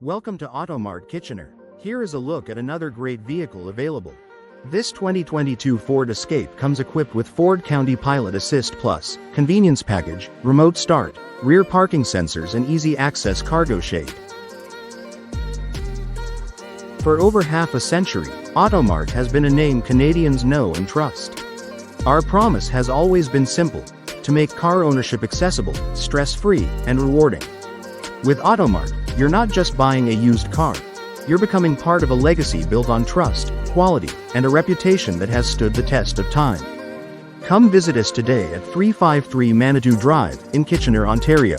Welcome to Automart Kitchener. Here is a look at another great vehicle available. This 2022 Ford Escape comes equipped with Ford Co-Pilot Assist Plus, convenience package, remote start, rear parking sensors and easy access cargo shade. For over half a century, Automart has been a name Canadians know and trust. Our promise has always been simple: to make car ownership accessible, stress-free, and rewarding. With Automart, you're not just buying a used car. You're becoming part of a legacy built on trust, quality, and a reputation that has stood the test of time. Come visit us today at 353 Manitou Drive in Kitchener, Ontario.